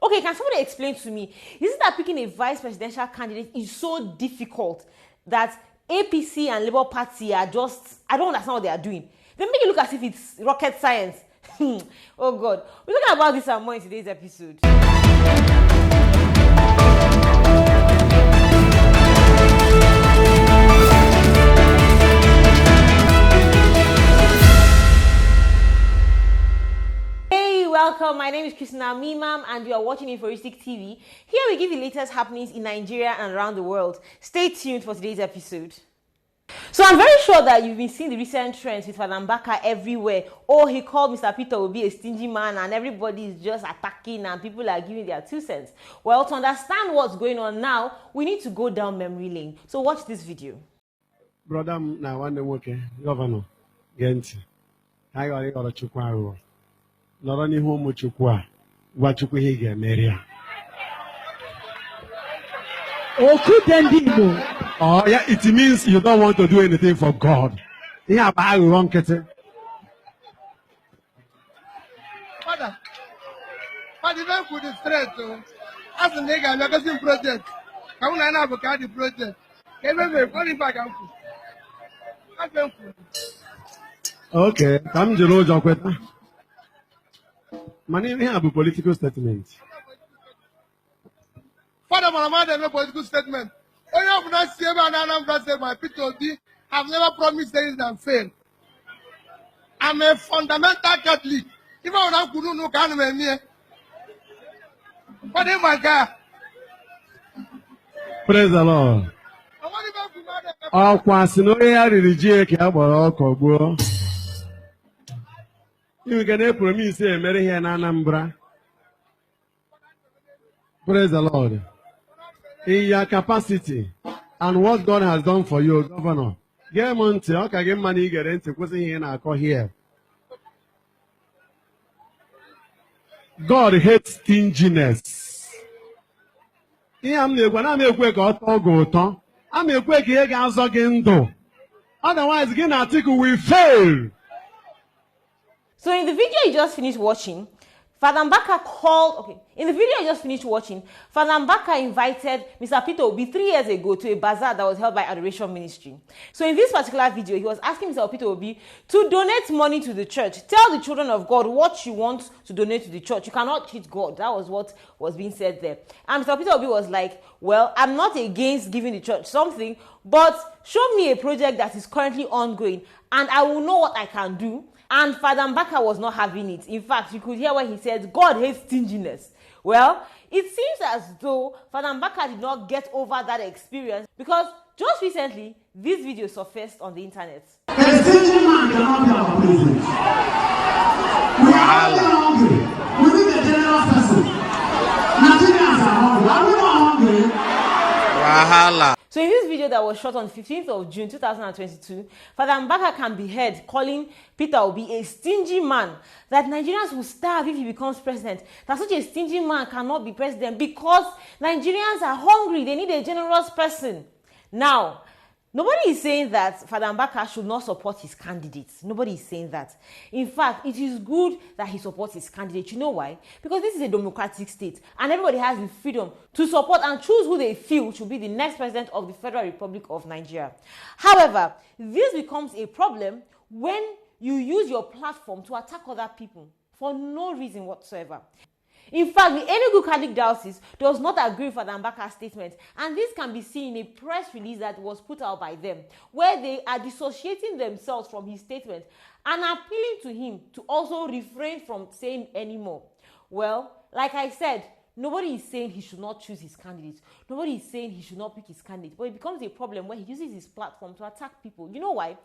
Okay, can somebody explain to me, is it that picking a vice presidential candidate is so difficult that APC and Labour Party are just, I don't understand what they are doing. They make it look as if it's rocket science. Oh God. We're talking about this and more in today's episode. Welcome, my name is Christina Mimam and you are watching Inforistic TV. Here we give you the latest happenings in Nigeria and around the world. Stay tuned for today's episode. So I'm very sure that you've been seeing the recent trends with Father Mbaka everywhere. Oh, he called Mr. Peter Obi a stingy man and everybody is just attacking and people are giving their 2 cents. Well, to understand what's going on now, we need to go down memory lane. So watch this video. Brother, now one day, Governor, Genti, I got a chukwa. Not only home chukwa, what you hear, Maria. Oh, yeah, it means you don't want to do anything for God. Yeah, but I won't get it. Father, even for the stress, as a nigga, I'm not a project. I want to have a cardi project. Everybody, calling back. Okay, come to know Jokweta. My name is a political statement. Father, my mother, no political statement. Oh, you have not seen my P2D. I've never promised things and failed. I'm a fundamental Catholic. Even when I couldn't know, can't me. But my God. Praise the Lord. Oh, Quasinoya religion, Kaboro. You can promise a Mary here in Anambra. Praise the Lord. In your capacity and what God has done for you, Governor. Get money, okay, get money, get into what's here and I call here. God hates stinginess. I'm a quick auto. I'm a quick here, otherwise, again, article will fail. So in the video you just finished watching, Father Mbaka Father Mbaka invited Mr. Peter Obi 3 years ago to a bazaar that was held by Adoration Ministry. So in this particular video, he was asking Mr. Peter Obi to donate money to the church. Tell the children of God what you want to donate to the church. You cannot cheat God. That was what was being said there. And Mr. Peter Obi was like, well, I'm not against giving the church something, but show me a project that is currently ongoing and I will know what I can do. And Father Mbaka was not having it. In fact, you could hear what he said, God hates stinginess. Well, it seems as though Father Mbaka did not get over that experience because just recently, this video surfaced on the internet. A stingy man cannot be our president. We are all hungry. We need a general person. Nigerians are hungry. Are we not hungry? Wahala. So in this video that was shot on 15th of June 2022, Father Mbaka can be heard calling Peter Obi a stingy man, that Nigerians will starve if he becomes president, that such a stingy man cannot be president because Nigerians are hungry, they need a generous person. Now, nobody is saying that Father Mbaka should not support his candidates. Nobody is saying that. In fact, it is good that he supports his candidate. You know why? Because this is a democratic state and everybody has the freedom to support and choose who they feel should be the next president of the Federal Republic of Nigeria. However, this becomes a problem when you use your platform to attack other people for no reason whatsoever. In fact, the Enugu Catholic Diocese does not agree with Father Mbaka's statement, and this can be seen in a press release that was put out by them, where they are dissociating themselves from his statement and appealing to him to also refrain from saying anymore. Well, like I said, nobody is saying he should not choose his candidate. Nobody is saying he should not pick his candidate, but it becomes a problem when he uses his platform to attack people. You know why?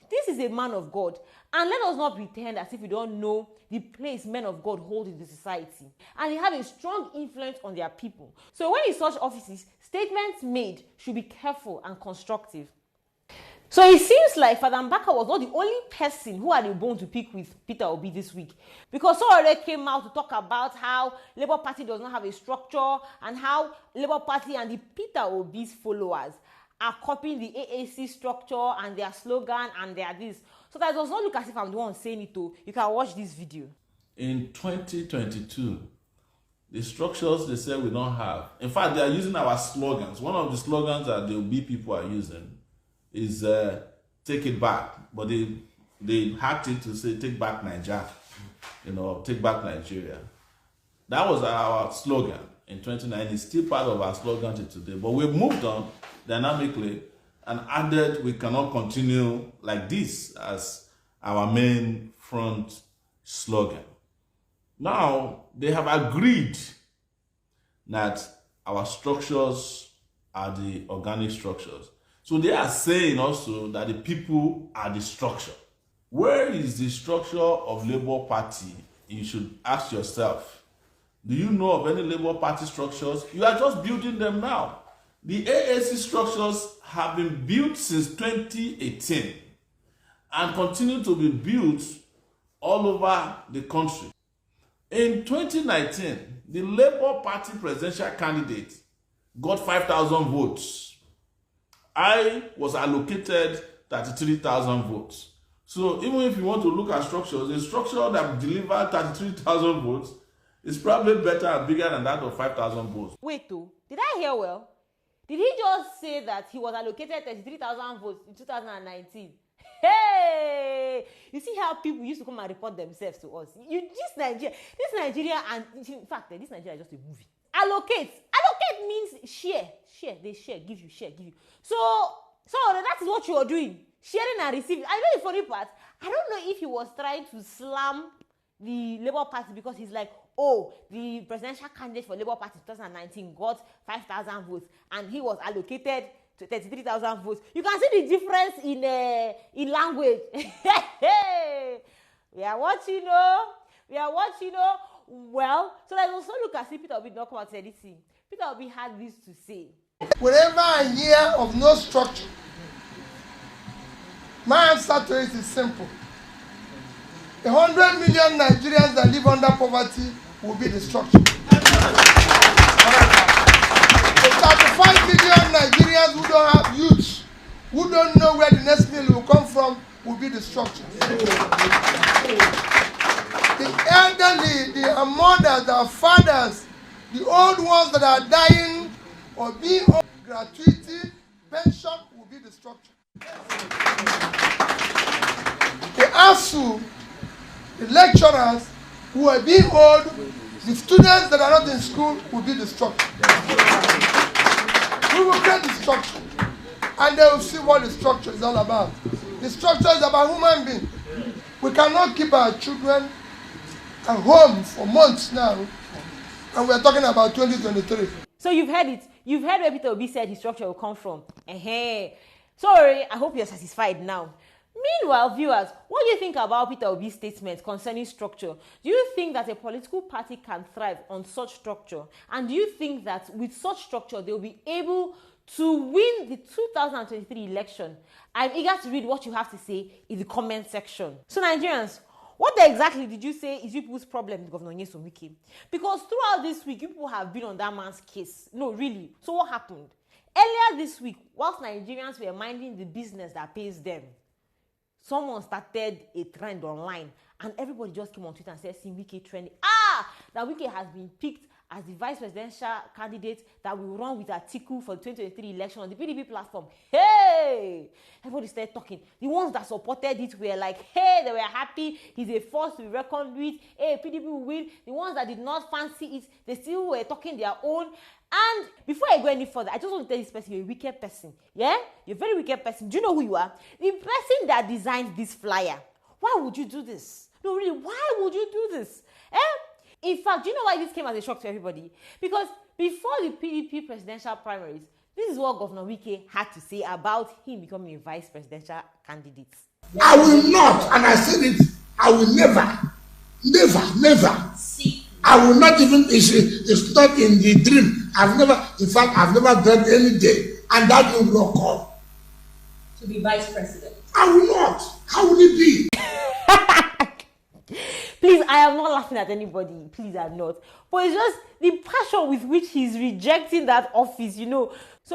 This is a man of God, and let us not pretend as if we don't know the place men of God hold in the society, and they have a strong influence on their people. So when in such offices, statements made should be careful and constructive. So it seems like Father Mbaka was not the only person who had a bone to pick with Peter Obi this week, because someone already came out to talk about how Labour Party does not have a structure and how Labour Party and the Peter Obi's followers are copying the AAC structure and their slogan and their this. So that does not look as if I'm the one saying it too. You can watch this video. In 2022, the structures they say we don't have. In fact, they are using our slogans. One of the slogans that the Obi people are using is take it back. But they hacked it to say take back Nigeria. Take back Nigeria. That was our slogan in 2019. It's still part of our slogan till today. But we've moved on dynamically and added we cannot continue like this as our main front slogan. Now, they have agreed that our structures are the organic structures. So they are saying also that the people are the structure. Where is the structure of Labour Party? You should ask yourself. Do you know of any Labour Party structures? You are just building them now. The AAC structures have been built since 2018 and continue to be built all over the country. In 2019, the Labour Party presidential candidate got 5,000 votes. I was allocated 33,000 votes. So even if you want to look at structures, a structure that delivered 33,000 votes is probably better and bigger than that of 5,000 votes. Wait, did I hear well? Did he just say that he was allocated 33,000 votes in 2019? Hey! You see how people used to come and report themselves to us? This Nigeria, and in fact, this Nigeria is just a movie. Allocate means share. They share, give you. So that is what you are doing. Sharing and receiving. I know the funny part. I don't know if he was trying to slam the Labour Party because he's like, oh, the presidential candidate for Labour Party 2019 got 5,000 votes and he was allocated to 33,000 votes. You can see the difference in language. We are watching, Well, so let's also look at Peter Obi not come out say anything. Peter Obi had this to say. Whenever I hear of no structure, my answer to it is simple. 100 million Nigerians that live under poverty will be the structure. 35 million Nigerians who don't have youth, who don't know where the next meal will come from, will be the structure. The elderly, the mothers, the fathers, the old ones that are dying or being old, gratuity, pension will be the structure. The ASU, the lecturers who are being old, the students that are not in school will be the structure. We will create the structure and they will see what the structure is all about. The structure is about human beings. We cannot keep our children at home for months now, and we're talking about 2023. So you've heard it. You've heard where Peter Obi said his structure will come from. Sorry, I hope you're satisfied now. Meanwhile, viewers, what do you think about Peter Obi's statement concerning structure? Do you think that a political party can thrive on such structure? And do you think that with such structure, they'll be able to win the 2023 election? I'm eager to read what you have to say in the comment section. So Nigerians, what exactly did you say is you people's problem with Governor Nyesom Wike? Because throughout this week, you people have been on that man's case. No, really. So what happened? Earlier this week, whilst Nigerians were minding the business that pays them, someone started a trend online and everybody just came on Twitter and said, see Wike trending. That Wike has been picked as the vice presidential candidate that will run with Atiku for the 2023 election on the PDP platform. Hey! Everybody started talking. The ones that supported it were like, hey, they were happy. He's a force to be reckoned with. Hey, PDP will win. The ones that did not fancy it, they still were talking their own. And before I go any further, I just want to tell this person, you're a wicked person. Yeah? You're a very wicked person. Do you know who you are? The person that designed this flyer. Why would you do this? No, really, why would you do this? In fact, do you know why this came as a shock to everybody? Because before the PDP presidential primaries, this is what Governor Wike had to say about him becoming a vice presidential candidate. I will not, and I said it, I will never. I will not even, it's not in the dream. I've never done any day, and that will not come. To be vice president? I will not. How will it be? Please, I am not laughing at anybody. Please, I'm not. But it's just the passion with which he's rejecting that office, So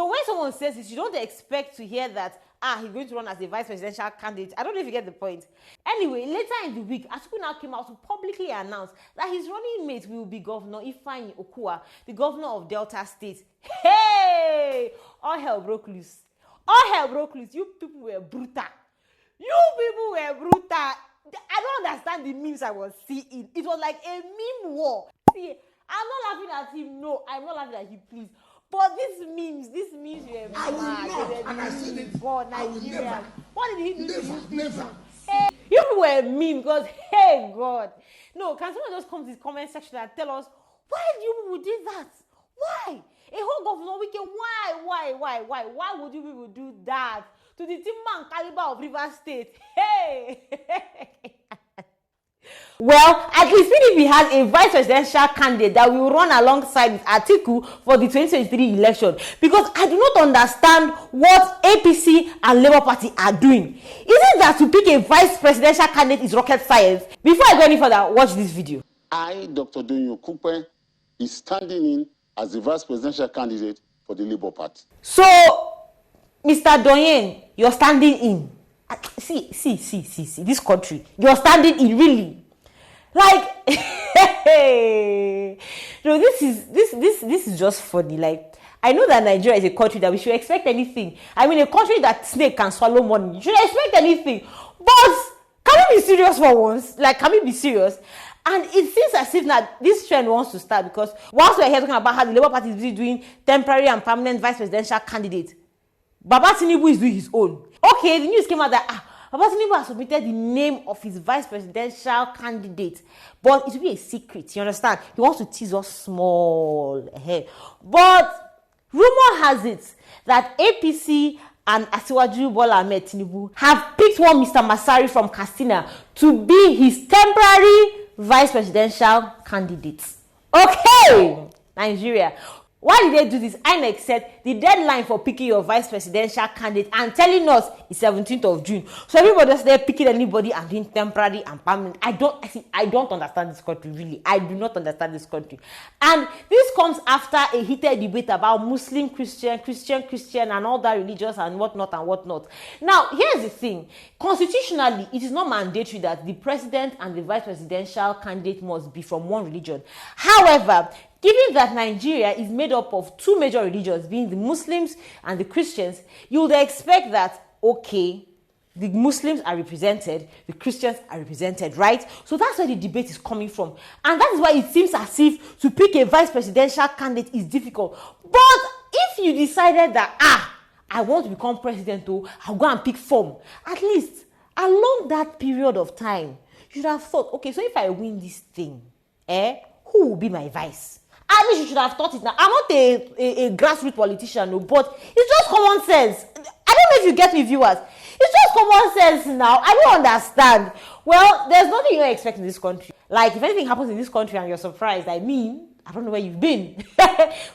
when someone says this, you don't expect to hear that, he's going to run as a vice presidential candidate. I don't know if you get the point. Anyway, later in the week, Atiku now came out to publicly announce that his running mate will be Governor Ifeanyi Okowa, the governor of Delta State. Hey! All hell broke loose. All hell broke loose. You people were brutal. You people were brutal. I don't understand the memes I was seeing. It was like a meme war. See, I'm not laughing at him. No, I'm not laughing at him, please. But these memes were I will mad. not, and I said it. God, I will Nigeria. never. What did he do? Never. Hey, you people were meme because, hey, God. No, can someone just come to the comment section and tell us, why do you people do that? Why? A whole governor weekend, why would you people do that to the timber and caliber of River State? Hey! Well, at least PDP has a vice presidential candidate that will run alongside with Atiku for the 2023 election, because I do not understand what APC and Labour Party are doing. Is it that to pick a vice presidential candidate is rocket science? Before I go any further, watch this video. I, Dr. Donyo Kupe, is standing in as the vice presidential candidate for the Labour Party. So, Mr. Doyen, you're standing in. See, this country, you're standing in, really. Like, no, this is just funny. Like, I know that Nigeria is a country that we should expect anything. I mean, a country that snake can swallow money. You should expect anything. But can we be serious for once? Like, can we be serious? And it seems as if now this trend wants to start, because whilst we're here talking about how the Labour Party is busy doing temporary and permanent vice presidential candidate, Baba Tinubu is doing his own. Okay, the news came out that Baba Tinubu has submitted the name of his vice presidential candidate, but it will be a secret. You understand? He wants to tease us small. But rumor has it that APC and Asiwaju Bola Ahmed Tinubu have picked one Mr. Masari from Katsina to be his temporary vice presidential candidate. Okay, Nigeria. Why did they do this? INEC said the deadline for picking your vice presidential candidate and telling us is 17th of June. So everybody just there picking anybody and doing temporary and permanent. I don't understand this country, really. I do not understand this country. And this comes after a heated debate about Muslim, Christian, and all that religious and whatnot. Now, here's the thing. Constitutionally, it is not mandatory that the president and the vice presidential candidate must be from one religion. However, given that Nigeria is made up of two major religions, being the Muslims and the Christians, you would expect that, okay, the Muslims are represented, the Christians are represented, right? So that's where the debate is coming from. And that is why it seems as if to pick a vice presidential candidate is difficult. But if you decided that, I want to become president, I'll go and pick form, at least along that period of time, you should have thought, okay, so if I win this thing, who will be my vice? I mean, you should have thought it now. I'm not a grassroots politician, but it's just common sense. I don't know if you get me, viewers. It's just common sense now. I don't understand. Well, there's nothing you expect in this country. Like, if anything happens in this country and you're surprised, I mean, I don't know where you've been.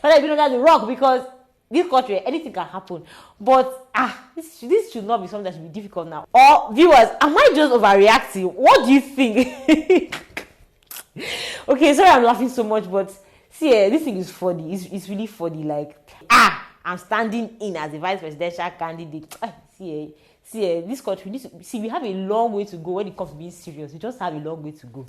Whether you've been under the rock, because this country, anything can happen. But, this should not be something that should be difficult now. Or, viewers, am I just overreacting? What do you think? Okay, sorry I'm laughing so much, but see, this thing is funny. It's really funny. Like, I'm standing in as a vice presidential candidate. See, this country needs to, we have a long way to go when it comes to being serious. We just have a long way to go.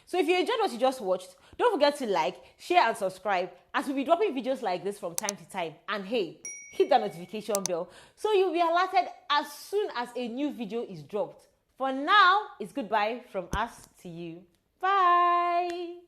So if you enjoyed what you just watched, don't forget to like, share, and subscribe, as we'll be dropping videos like this from time to time. And hey, hit that notification bell so you'll be alerted as soon as a new video is dropped. For now, it's goodbye from us to you. Bye.